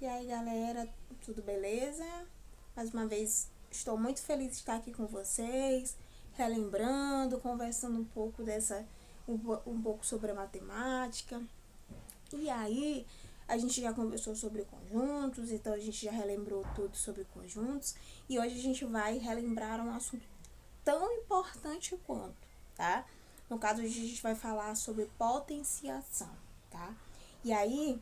E aí, galera, tudo beleza? Mais uma vez, estou muito feliz de estar aqui com vocês, relembrando, conversando um pouco sobre a matemática. E aí, a gente já conversou sobre conjuntos, então a gente já relembrou tudo sobre conjuntos. E hoje a gente vai relembrar um assunto tão importante quanto, tá? No caso, hoje a gente vai falar sobre potenciação, tá? E aí,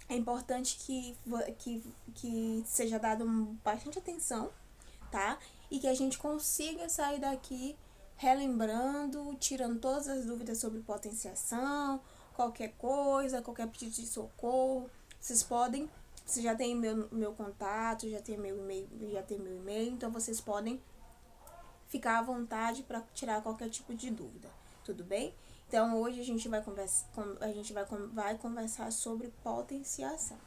é importante que seja dado bastante atenção, tá? E que a gente consiga sair daqui relembrando, tirando todas as dúvidas sobre potenciação, qualquer coisa, qualquer pedido de socorro. Vocês já tem meu contato, já tem meu e-mail, então vocês podem ficar à vontade para tirar qualquer tipo de dúvida, tudo bem? Então, hoje a gente vai conversar sobre potenciação.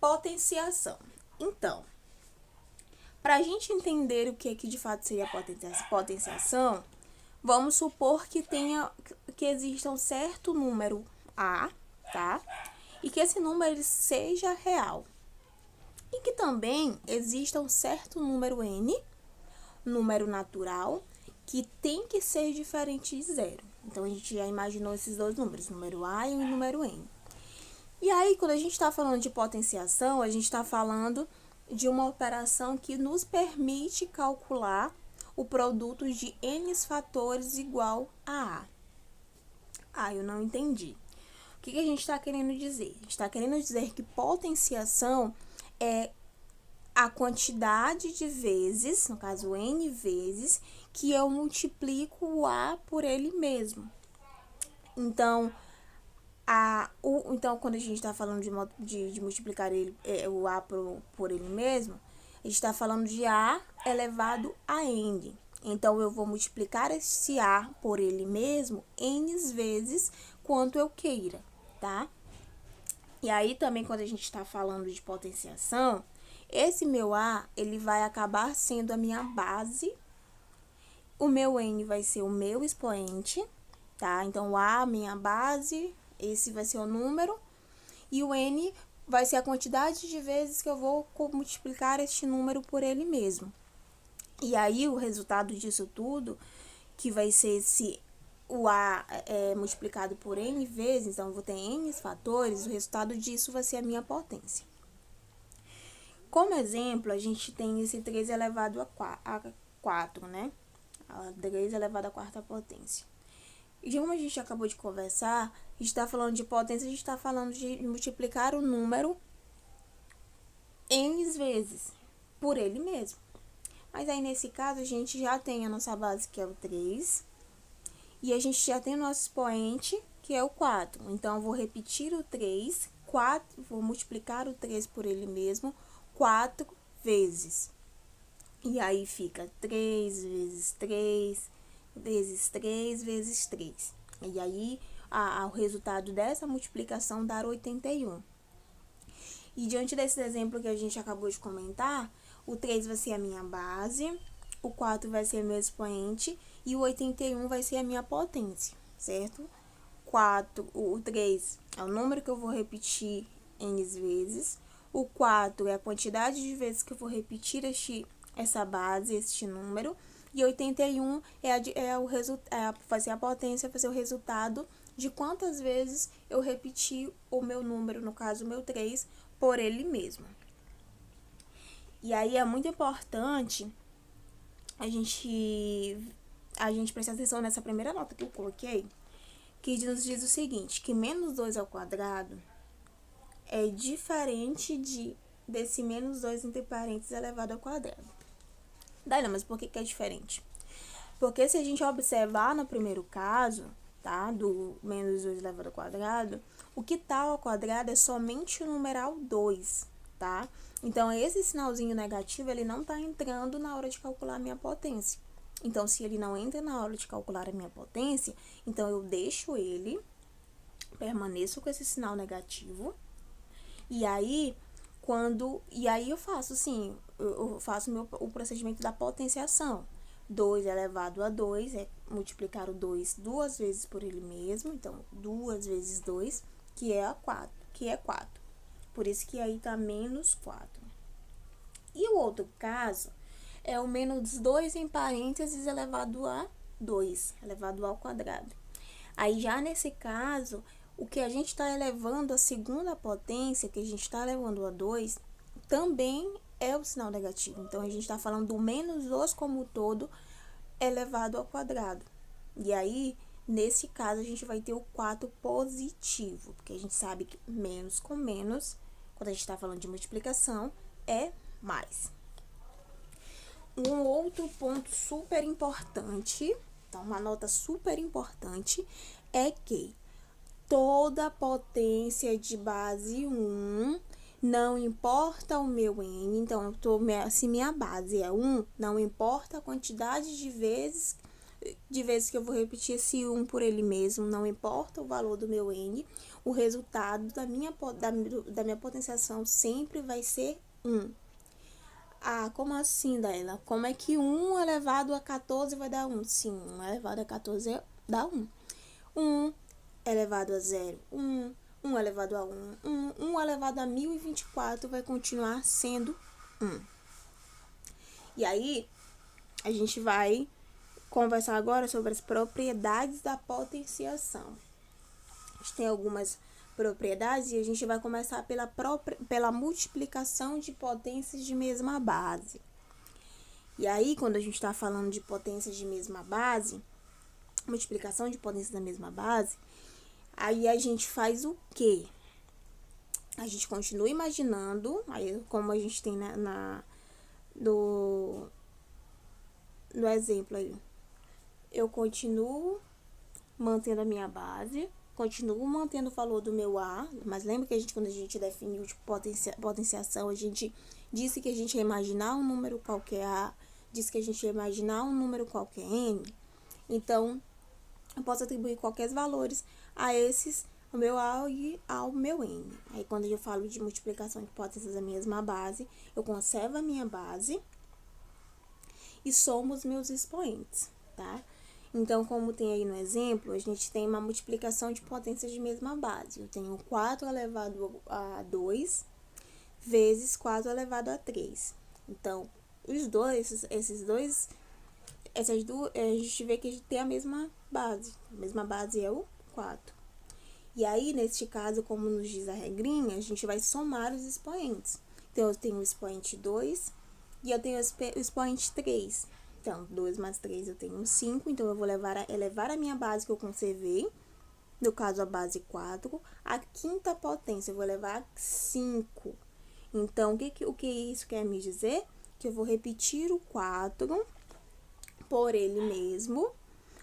Potenciação. Então, para a gente entender o que de fato seria potenciação, vamos supor que exista um certo número A, tá? E que esse número seja real. E que também exista um certo número N, número natural, que tem que ser diferente de zero. Então, a gente já imaginou esses dois números, número A e o número N. E aí, quando a gente está falando de potenciação, a gente está falando de uma operação que nos permite calcular o produto de N fatores igual a A. Ah, eu não entendi. O que a gente está querendo dizer? A gente está querendo dizer que potenciação é a quantidade de vezes, no caso N vezes, que eu multiplico o A por ele mesmo. Então, quando a gente está falando de multiplicar o A por ele mesmo, a gente está falando de A elevado a N. Então, eu vou multiplicar esse A por ele mesmo N vezes quanto eu queira, tá? E aí, também, quando a gente está falando de potenciação, esse meu A, ele vai acabar sendo a minha base. O meu N vai ser o meu expoente, tá? Então, o A, minha base, esse vai ser o número. E o N vai ser a quantidade de vezes que eu vou multiplicar este número por ele mesmo. E aí, o resultado disso tudo, que vai ser o A multiplicado por N vezes, então eu vou ter N fatores, o resultado disso vai ser a minha potência. Como exemplo, a gente tem esse 3 elevado a 4, né? 3 elevado a quarta potência. E como a gente acabou de conversar, a gente está falando de potência, a gente está falando de multiplicar o número N vezes por ele mesmo. Mas aí, nesse caso, a gente já tem a nossa base, que é o 3, e a gente já tem o nosso expoente, que é o 4. Então, eu vou repetir o 3, vou multiplicar o 3 por ele mesmo 4 vezes. E aí, fica 3 vezes 3, vezes 3, vezes 3. E aí, o resultado dessa multiplicação dá 81. E diante desse exemplo que a gente acabou de comentar, o 3 vai ser a minha base, o 4 vai ser meu expoente e o 81 vai ser a minha potência, certo? O 3 é o número que eu vou repetir N vezes. O 4 é a quantidade de vezes que eu vou repetir essa base, este número. E 81 vai ser a potência, vai ser o resultado de quantas vezes eu repeti o meu número, no caso o meu 3, por ele mesmo. E aí é muito importante a gente prestar atenção nessa primeira nota que eu coloquei, que nos diz o seguinte, que menos 2 ao quadrado é diferente desse menos 2 entre parênteses elevado ao quadrado. Daí, mas por que é diferente? Porque se a gente observar no primeiro caso, tá, do menos 2 elevado ao quadrado, o que tá ao quadrado é somente o numeral 2, tá? Então, esse sinalzinho negativo, ele não tá entrando na hora de calcular a minha potência. Então, se ele não entra na hora de calcular a minha potência, então eu deixo ele, permaneço com esse sinal negativo, e aí eu faço assim, eu faço o procedimento da potenciação. 2 elevado a 2 é multiplicar o 2 duas vezes por ele mesmo, então 2 vezes 2, que é 4. Por isso que aí tá menos 4. E o outro caso é o menos 2 em parênteses elevado a 2, elevado ao quadrado. Aí, já nesse caso, o que a gente está elevando a segunda potência, que a gente está elevando a 2, também é o sinal negativo. Então, a gente está falando do menos 2 como todo elevado ao quadrado. E aí, nesse caso, a gente vai ter o 4 positivo, porque a gente sabe que menos com menos, quando a gente está falando de multiplicação, é mais. Um outro ponto super importante, então uma nota super importante, é que toda potência de base 1, não importa o meu n, então se minha base é 1, não importa a quantidade de vezes que eu vou repetir esse 1 por ele mesmo, não importa o valor do meu n, o resultado da minha potenciação sempre vai ser 1. Ah, como assim, Daila? Como é que 1 elevado a 14 vai dar 1? Sim, 1 elevado a 14 dá 1. 1 elevado a 0, 1. 1 elevado a 1, 1. 1 elevado a 1024 vai continuar sendo 1. E aí, a gente vai conversar agora sobre as propriedades da potenciação. A gente tem algumas propriedades e a gente vai começar pela multiplicação de potências de mesma base. E aí, quando a gente está falando de potências de mesma base, multiplicação de potências da mesma base, aí a gente faz o quê? A gente continua imaginando, aí como a gente tem no exemplo aí, eu continuo mantendo a minha base, continuo mantendo o valor do meu A, mas lembra que quando a gente definiu de potenciação, a gente disse que a gente ia imaginar um número qualquer A, disse que a gente ia imaginar um número qualquer N. Então, eu posso atribuir qualquer valores a esses, ao meu A e ao meu N. Aí, quando eu falo de multiplicação de potências da mesma base, eu conservo a minha base e somo os meus expoentes, tá? Então, como tem aí no exemplo, a gente tem uma multiplicação de potências de mesma base. Eu tenho 4 elevado a 2 vezes 4 elevado a 3. Então, essas duas, a gente vê que a gente tem a mesma base. A mesma base é o 4. E aí, neste caso, como nos diz a regrinha, a gente vai somar os expoentes. Então, eu tenho o expoente 2 e eu tenho o expoente 3. Então, 2 mais 3 eu tenho 5, então eu vou elevar a minha base que eu conservei, no caso a base 4, a quinta potência, eu vou elevar a 5. Então, o que isso quer me dizer? Que eu vou repetir o 4 por ele mesmo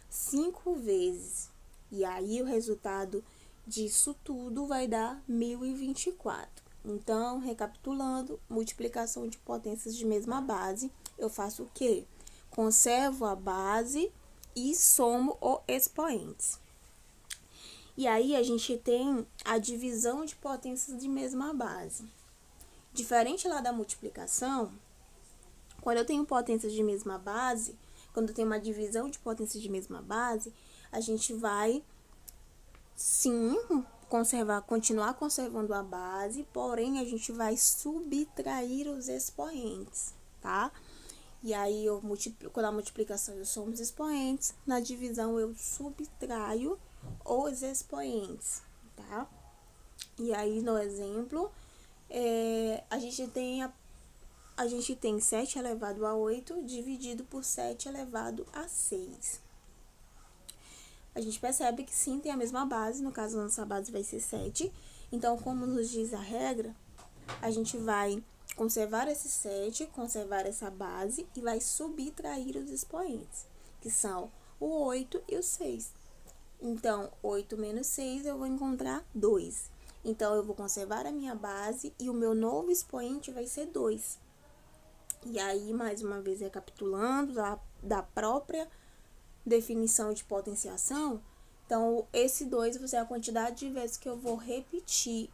5 vezes. E aí, o resultado disso tudo vai dar 1024. Então, recapitulando, multiplicação de potências de mesma base, eu faço o quê? Conservo a base e somo os expoentes. E aí, a gente tem a divisão de potências de mesma base. Diferente lá da multiplicação, quando eu tenho potências de mesma base, quando eu tenho uma divisão de potências de mesma base, a gente vai, sim, continuar conservando a base, porém, a gente vai subtrair os expoentes, tá? E aí, quando a multiplicação eu somo os expoentes, na divisão eu subtraio os expoentes, tá? E aí, no exemplo, a gente tem 7 elevado a 8 dividido por 7 elevado a 6. A gente percebe que sim, tem a mesma base, no caso, a nossa base vai ser 7. Então, como nos diz a regra, a gente vai conservar esse 7, conservar essa base e vai subtrair os expoentes, que são o 8 e o 6. Então, 8 menos 6, eu vou encontrar 2. Então, eu vou conservar a minha base e o meu novo expoente vai ser 2. E aí, mais uma vez, recapitulando da própria definição de potenciação, então, esse 2 vai ser a quantidade de vezes que eu vou repetir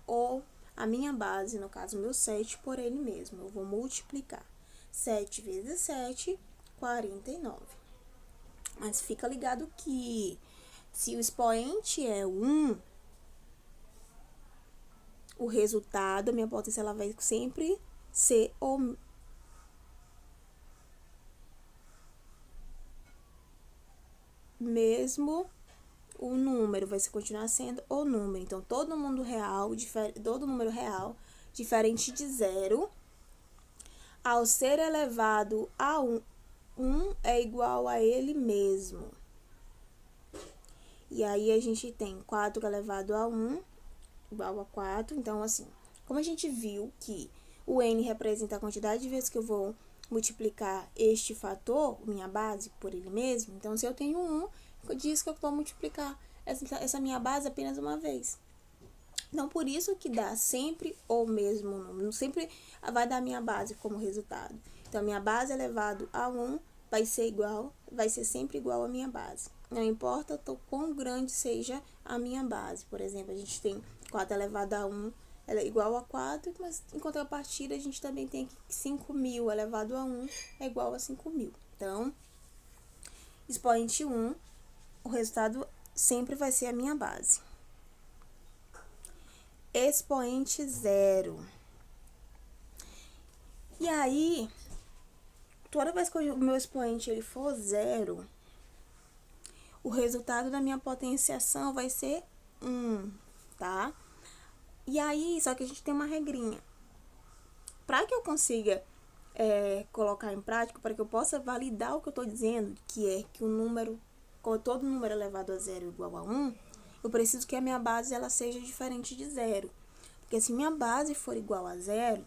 a minha base, no caso, meu 7, por ele mesmo. Eu vou multiplicar. 7 vezes 7, 49. Mas fica ligado que se o expoente é 1, o resultado, a minha potência, ela vai sempre ser o mesmo, o número vai continuar sendo o número. Então, todo número real, diferente de zero, ao ser elevado a 1 é igual a ele mesmo. E aí, a gente tem 4 elevado a 1 igual a 4. Então, assim, como a gente viu que o n representa a quantidade de vezes que eu vou multiplicar este fator, minha base, por ele mesmo, então, se eu tenho 1, diz que eu vou multiplicar essa minha base apenas uma vez. Então, por isso que dá sempre o mesmo número, sempre vai dar minha base como resultado. Então, minha base elevado a 1 vai ser sempre igual à minha base. Não importa quão grande seja a minha base. Por exemplo, a gente tem 4 elevado a 1 ela é igual a 4, mas em contrapartida a gente também tem que 5.000 elevado a 1 é igual a 5.000. Então, expoente 1, o resultado sempre vai ser a minha base. Expoente 0. E aí, toda vez que o meu expoente ele for 0, o resultado da minha potenciação vai ser 1, tá? E aí, só que a gente tem uma regrinha. Para que eu consiga colocar em prática, para que eu possa validar o que eu estou dizendo, que é que todo número elevado a 0 é igual a 1, eu preciso que a minha base ela seja diferente de 0. Porque se minha base for igual a 0,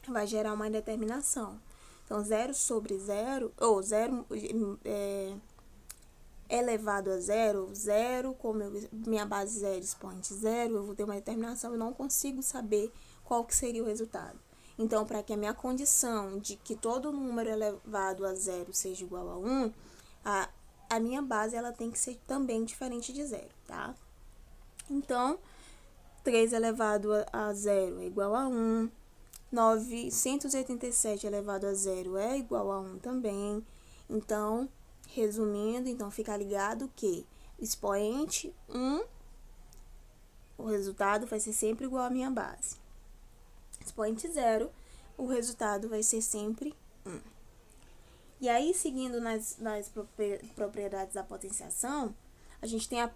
vai gerar uma indeterminação. Então, 0 sobre 0, ou 0 elevado a 0, 0, como minha base 0, expoente 0, eu vou ter uma determinação, eu não consigo saber qual que seria o resultado. Então, para que a minha condição de que todo número elevado a 0 seja igual a 1, a minha base ela tem que ser também diferente de 0, tá? Então, 3 elevado a 0 é igual a 1, 987 elevado a 0 é igual a 1 também. Então, resumindo, então fica ligado que expoente 1, o resultado vai ser sempre igual à minha base. Expoente 0, o resultado vai ser sempre 1. E aí, seguindo nas propriedades da potenciação, a gente tem a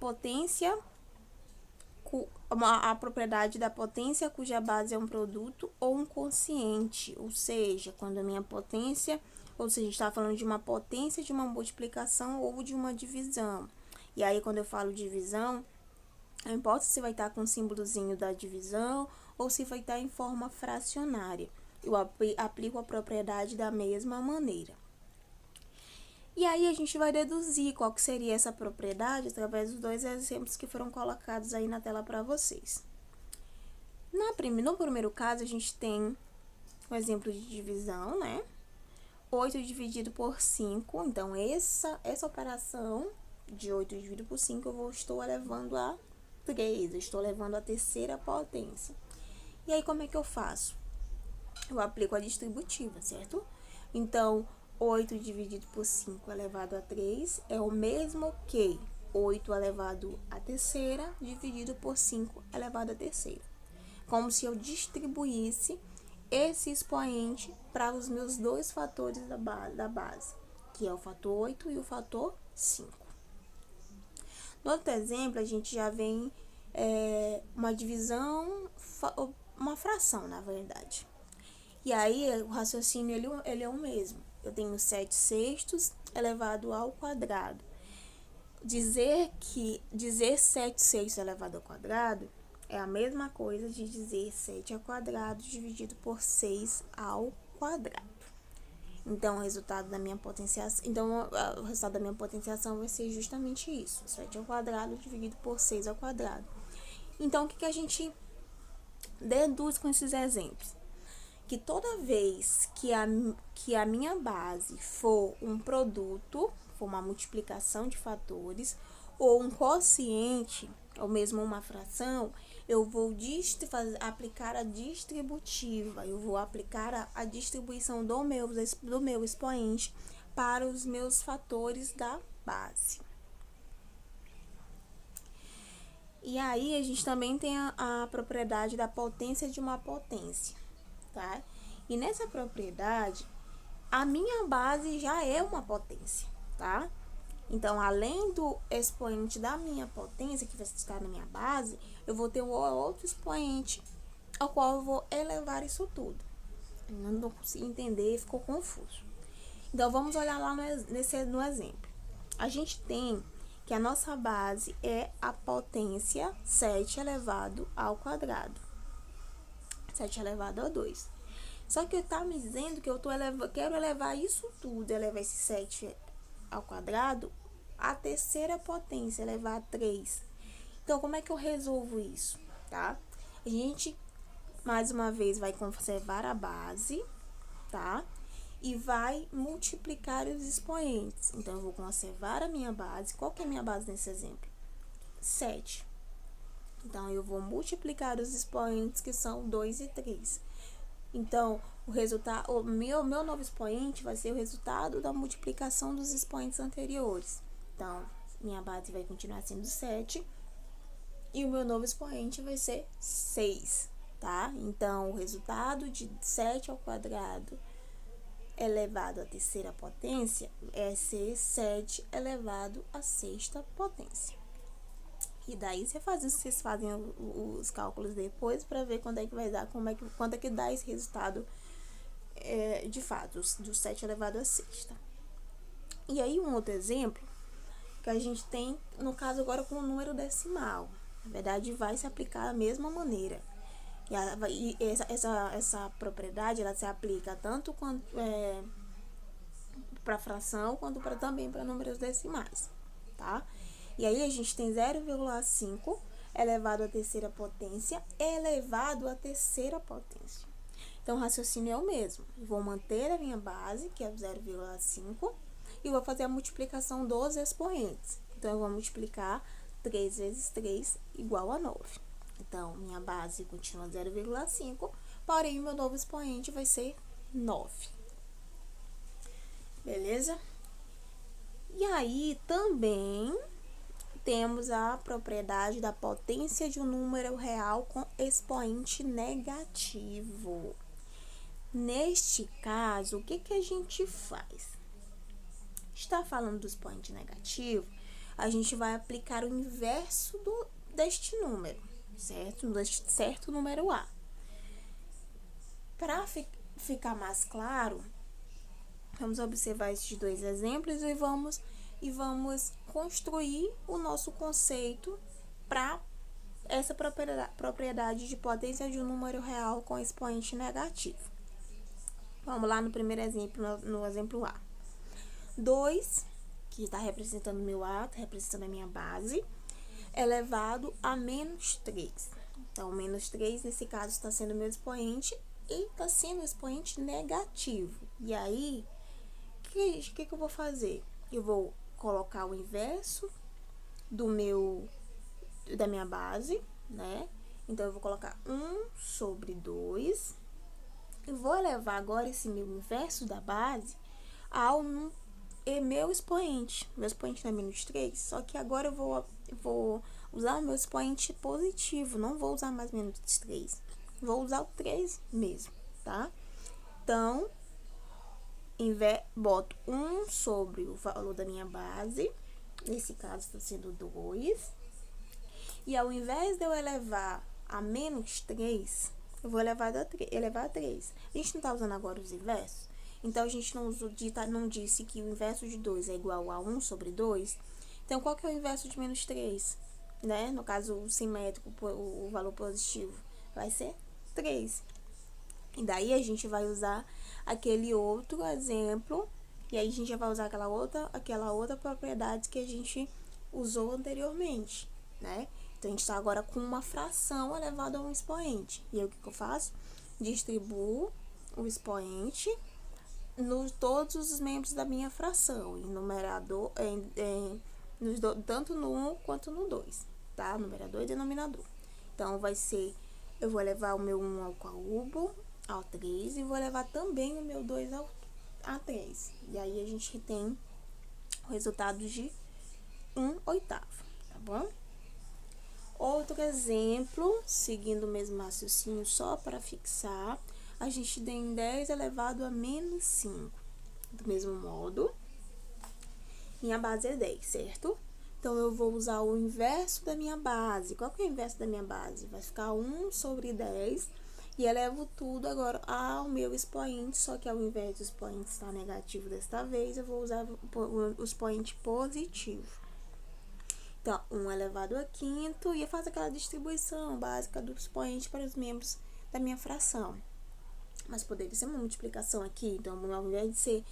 propriedade da potência cuja base é um produto ou um quociente, ou seja, quando a minha potência, ou seja, a gente está falando de uma potência de uma multiplicação ou de uma divisão. E aí, quando eu falo divisão, não importa se vai estar com o símbolozinho da divisão ou se vai estar em forma fracionária. Eu aplico a propriedade da mesma maneira. E aí, a gente vai deduzir qual que seria essa propriedade através dos dois exemplos que foram colocados aí na tela para vocês. No primeiro caso, a gente tem o exemplo de divisão, né? 8 dividido por 5. Então, essa operação de 8 dividido por 5, eu estou elevando a 3. Eu estou elevando a terceira potência. E aí, como é que eu faço? Eu aplico a distributiva, certo? Então, 8 dividido por 5 elevado a 3 é o mesmo que 8 elevado a terceira dividido por 5 elevado a terceira. Como se eu distribuísse esse expoente para os meus dois fatores da base, que é o fator 8 e o fator 5. No outro exemplo, a gente já vem uma divisão, uma fração, na verdade. E aí, o raciocínio ele é o mesmo. Eu tenho 7 sextos elevado ao quadrado. Dizer 7 sextos elevado ao quadrado é a mesma coisa de dizer 7 ao quadrado dividido por 6 ao quadrado. Então, o resultado da minha potenciação, vai ser justamente isso. 7 ao quadrado dividido por 6 ao quadrado. Então, o que a gente deduz com esses exemplos? Que toda vez que a minha base for um produto, for uma multiplicação de fatores, ou um quociente, ou mesmo uma fração, eu vou aplicar a distributiva, eu vou aplicar a distribuição do meu expoente para os meus fatores da base. E aí, a gente também tem a propriedade da potência de uma potência, tá? E nessa propriedade, a minha base já é uma potência, tá? Então, além do expoente da minha potência, que vai estar na minha base, eu vou ter um outro expoente ao qual eu vou elevar isso tudo. Eu não consegui entender, ficou confuso. Então, vamos olhar lá no exemplo. A gente tem que a nossa base é a potência 7 elevado ao quadrado. 7 elevado a 2. Só que está me dizendo que eu quero elevar isso tudo, elevar esse 7 ao quadrado, a terceira potência, elevar a 3. Então, como é que eu resolvo isso, tá? A gente, mais uma vez, vai conservar a base, tá? E vai multiplicar os expoentes. Então, eu vou conservar a minha base. Qual que é a minha base nesse exemplo? 7. Então, eu vou multiplicar os expoentes, que são 2 e 3. Então, o resultado, o meu novo expoente vai ser o resultado da multiplicação dos expoentes anteriores. Então, minha base vai continuar sendo 7 e o meu novo expoente vai ser 6, tá? Então, o resultado de 7 ao quadrado elevado à terceira potência é ser 7 elevado à sexta potência. E daí vocês fazem os cálculos depois para ver quando é que vai dar, quanto é que dá esse resultado de fato, do 7 elevado a sexta. E aí um outro exemplo que a gente tem, no caso agora com o número decimal. Na verdade, vai se aplicar da mesma maneira. E essa propriedade, ela se aplica tanto para fração, quanto também para números decimais, tá? E aí, a gente tem 0,5 elevado à terceira potência elevado à terceira potência. Então, o raciocínio é o mesmo. Eu vou manter a minha base, que é 0,5, e vou fazer a multiplicação dos expoentes. Então, eu vou multiplicar 3 vezes 3 igual a 9. Então, minha base continua 0,5, porém, meu novo expoente vai ser 9. Beleza? E aí, também temos a propriedade da potência de um número real com expoente negativo. Neste caso, o que a gente faz? Está falando do expoente negativo, a gente vai aplicar o inverso deste número, certo? Deste certo número A. Para ficar mais claro, vamos observar esses dois exemplos e vamos construir o nosso conceito para essa propriedade de potência de um número real com expoente negativo. Vamos lá no primeiro exemplo, no exemplo A. 2, que está representando meu A, está representando a minha base, elevado a menos 3. Então, menos 3, nesse caso, está sendo meu expoente e está sendo um expoente negativo. E aí, o que eu vou fazer? Eu vou colocar o inverso da minha base, né? Então, eu vou colocar 1 sobre 2. E vou elevar agora esse meu inverso da base ao meu expoente. Meu expoente não é menos 3, só que agora eu vou usar o meu expoente positivo. Não vou usar mais menos 3. Vou usar o 3 mesmo, tá? Então, boto 1 sobre o valor da minha base. Nesse caso, está sendo 2. E ao invés de eu elevar a menos 3, eu vou elevar a 3. A gente não está usando agora os inversos? Então, a gente não disse que o inverso de 2 é igual a 1 sobre 2. Então, qual que é o inverso de menos 3? Né? No caso, o simétrico, o valor positivo, vai ser 3. E daí, a gente vai usar aquele outro exemplo. E aí, a gente já vai usar aquela outra propriedade que a gente usou anteriormente, né? Então, a gente está agora com uma fração elevada a um expoente. E aí, o que eu faço? Distribuo o expoente todos os membros da minha fração, em numerador, tanto no 1 quanto no 2, tá? Numerador e denominador. Então, eu vou levar o meu 1 ao cubo, ao 3, e vou levar também o meu 2 a 3. E aí, a gente tem o resultado de 1/8, tá bom? outro exemplo, seguindo o mesmo raciocínio, só para fixar, a gente tem 10 elevado a menos 5. Do mesmo modo, minha base é 10, certo? Então, eu vou usar o inverso da minha base. Qual que é o inverso da minha base? Vai ficar 1 sobre 10. E elevo tudo agora ao meu expoente, só que ao invés do expoente estar negativo desta vez, eu vou usar o expoente positivo. Então, 1 elevado a quinto, e eu faço aquela distribuição básica do expoente para os membros da minha fração. Mas poderia ser uma multiplicação aqui, então, ao invés de ser...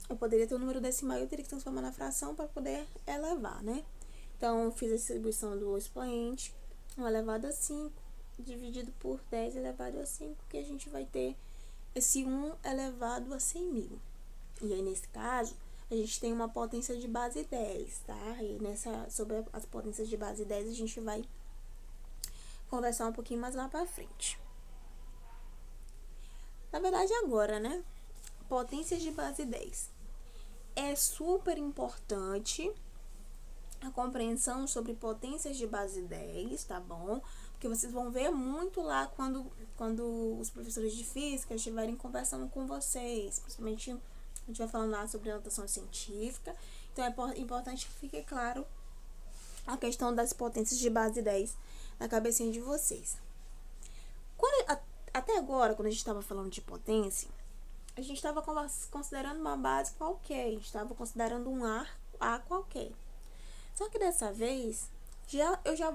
eu poderia ter o número decimal e eu teria que transformar na fração para poder elevar, né? Então, eu fiz a distribuição do expoente, 1 elevado a 5, dividido por 10 elevado a 5, que a gente vai ter esse 1 elevado a 100.000. E aí, nesse caso, a gente tem uma potência de base 10, tá? E sobre as potências de base 10, a gente vai conversar um pouquinho mais lá pra frente. Na verdade, agora, né? Potências de base 10. É super importante a compreensão sobre potências de base 10, tá bom? Porque vocês vão ver muito lá quando os professores de física estiverem conversando com vocês, principalmente a gente vai falando lá sobre notação científica. Então, é importante que fique claro a questão das potências de base 10 na cabecinha de vocês. Até agora, quando a gente estava falando de potência, a gente estava considerando uma base qualquer, a gente estava considerando um A qualquer. Só que dessa vez, eu já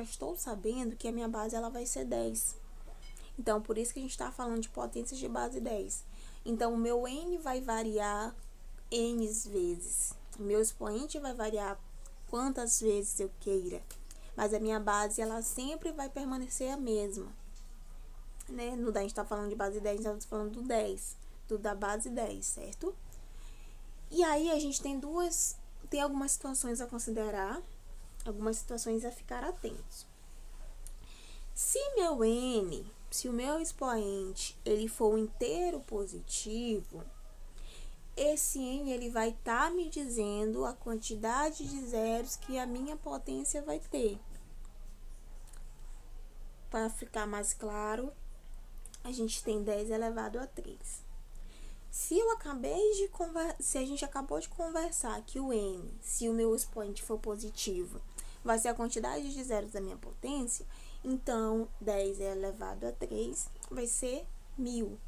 estou sabendo que a minha base ela vai ser 10. Então, por isso que a gente está falando de potências de base 10. Então, o meu N vai variar N vezes. O meu expoente vai variar quantas vezes eu queira. Mas a minha base, ela sempre vai permanecer a mesma. Né? A gente está falando de base 10, então estamos falando do 10. Da base 10, certo? E aí, a gente tem algumas situações a considerar, algumas situações a ficar atentos. Se o meu expoente, ele for um inteiro positivo, esse N, ele vai estar me dizendo a quantidade de zeros que a minha potência vai ter. Para ficar mais claro, a gente tem 10 elevado a 3. Se a gente acabou de conversar que o N, se o meu expoente for positivo, vai ser a quantidade de zeros da minha potência, então 10 elevado a 3 vai ser 1000.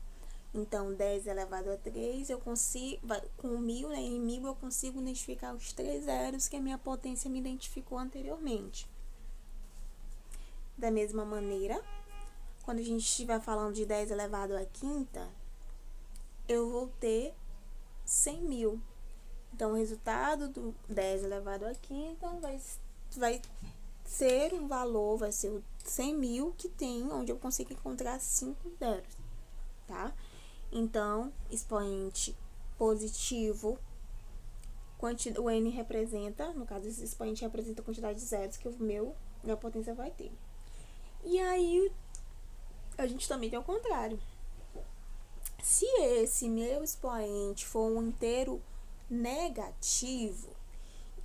Então, 10 elevado a 3, eu consigo, com 1000, né, em 1000 eu consigo identificar os 3 zeros que a minha potência me identificou anteriormente. Da mesma maneira, quando a gente estiver falando de 10 elevado a quinta, eu vou ter 100.000. Então, o resultado do 10 elevado a quinta vai ser um valor, vai ser o 100.000 que tem, onde eu consigo encontrar 5 zeros, tá? Então, expoente positivo, o N representa, no caso, esse expoente representa a quantidade de zeros que minha potência vai ter. E aí, a gente também tem o contrário. Se esse meu expoente for um inteiro negativo,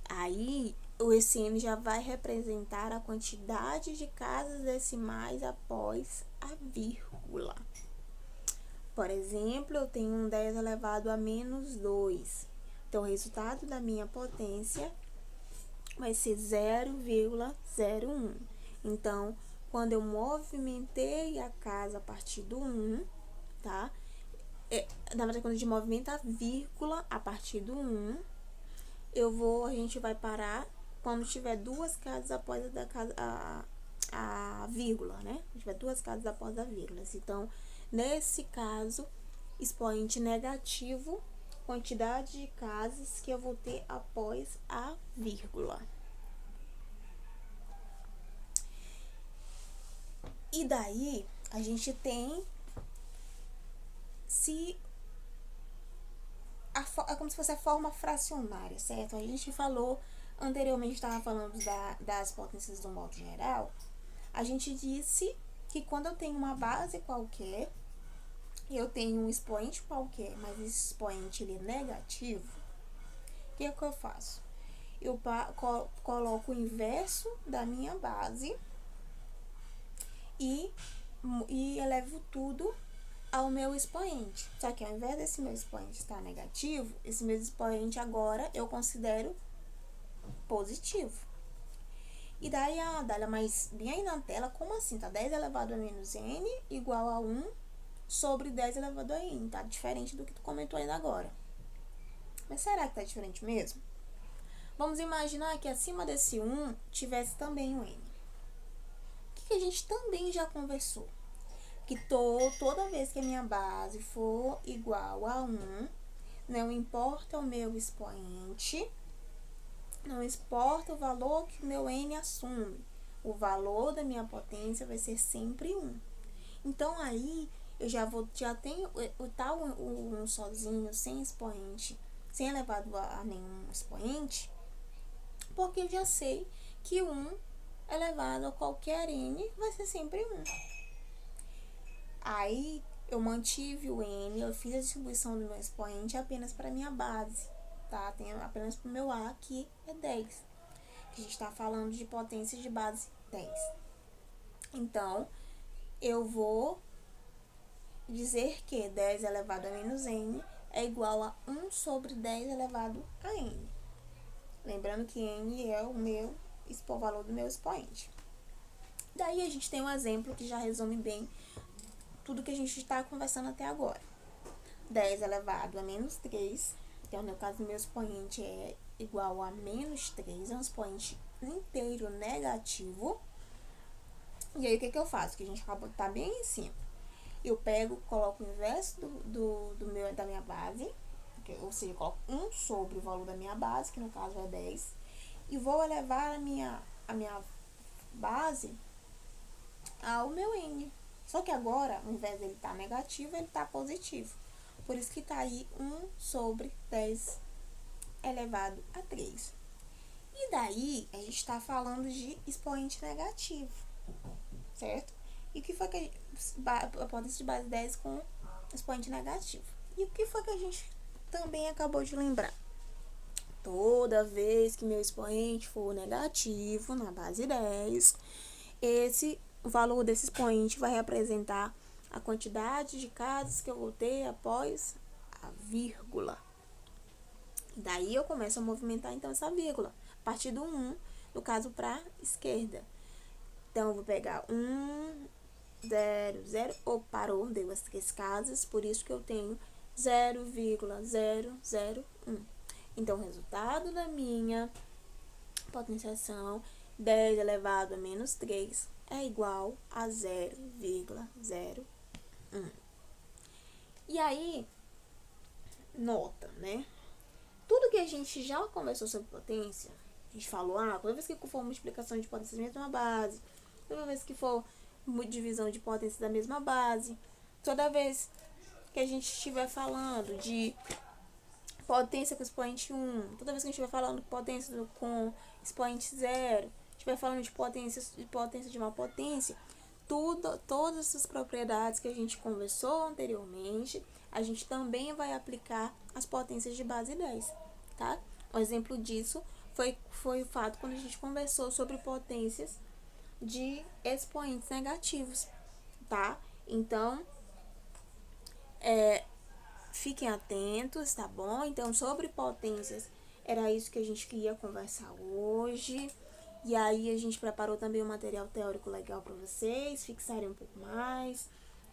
aí esse N já vai representar a quantidade de casas decimais após a vírgula. Por exemplo, eu tenho um 10 elevado a menos 2. Então, o resultado da minha potência vai ser 0,01. Então, quando eu movimentei a casa a partir do 1, tá? Na verdade, quando a gente movimenta a vírgula a partir do 1, a gente vai parar quando tiver 2 casas após a vírgula, né? Se tiver 2 casas após a vírgula. Então, nesse caso, expoente negativo, quantidade de casas que eu vou ter após a vírgula. E daí, a gente tem é como se fosse a forma fracionária, certo? A gente falou, anteriormente estava falando das potências do modo geral. A gente disse que quando eu tenho uma base qualquer, eu tenho um expoente qualquer, mas esse expoente ele é negativo, o que é que eu faço? eu coloco o inverso da minha base e elevo tudo ao meu expoente. Só que ao invés desse meu expoente estar negativo, esse meu expoente agora eu considero positivo. E daí, Dália, mas bem aí na tela, como assim? Tá 10 elevado a menos n igual a 1 sobre 10 elevado a n. Tá diferente do que tu comentou ainda agora. Mas será que tá diferente mesmo? Vamos imaginar que acima desse 1 tivesse também o n. O que a gente também já conversou? Que toda vez que a minha base for igual a 1, não importa o meu expoente, não importa o valor que o meu n assume, o valor da minha potência vai ser sempre 1. Então, aí, eu já tenho o tal 1 sozinho, sem expoente, sem elevado a nenhum expoente, porque eu já sei que 1 elevado a qualquer n vai ser sempre 1. Aí, eu mantive o n, eu fiz a distribuição do meu expoente apenas para minha base, tá? Tem apenas para o meu A, que é 10. Que a gente está falando de potência de base 10. Então, eu vou dizer que 10 elevado a menos n é igual a 1 sobre 10 elevado a n. Lembrando que n é o valor do meu expoente. Daí, a gente tem um exemplo que já resume bem tudo que a gente está conversando até agora. 10 elevado a menos 3, então no caso meu expoente é igual a menos 3, é um expoente inteiro negativo. E aí o que eu faço? Que a gente acabou de estar bem em cima. Eu coloco o inverso da minha base, ou seja, eu coloco 1 sobre o valor da minha base, que no caso é 10, e vou elevar a minha base ao meu n. Só que agora, ao invés dele estar negativo, ele está positivo. Por isso que está aí 1 sobre 10 elevado a 3. E daí, a gente está falando de expoente negativo, certo? E o que foi que a potência de base 10 com expoente negativo? E o que foi que a gente também acabou de lembrar? Toda vez que meu expoente for negativo na base 10, o valor desse expoente vai representar a quantidade de casas que eu vou ter após a vírgula. Daí eu começo a movimentar então essa vírgula, a partir do 1, no caso para esquerda. Então eu vou pegar 1, 0, 0, parou, deu as 3 casas, por isso que eu tenho 0,001. Então, o resultado da minha potenciação 10 elevado a menos 3 é igual a 0,01. E aí, nota, né? Tudo que a gente já conversou sobre potência, a gente falou, toda vez que for multiplicação de potência da mesma base, toda vez que for divisão de potência da mesma base, toda vez que a gente estiver falando de potência com expoente 1, toda vez que a gente estiver falando de potência com expoente 0, estiver falando de potência de uma potência, todas essas propriedades que a gente conversou anteriormente, a gente também vai aplicar as potências de base 10, tá? Um exemplo disso foi o fato quando a gente conversou sobre potências de expoentes negativos, tá? Então, fiquem atentos, tá bom? Então, sobre potências, era isso que a gente queria conversar hoje. E aí, a gente preparou também um material teórico legal para vocês fixarem um pouco mais.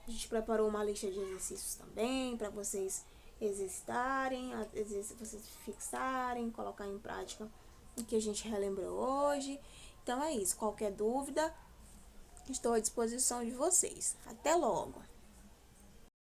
A gente preparou uma lista de exercícios também para vocês exercitarem, vocês fixarem, colocar em prática o que a gente relembrou hoje. Então, é isso. Qualquer dúvida, estou à disposição de vocês. Até logo!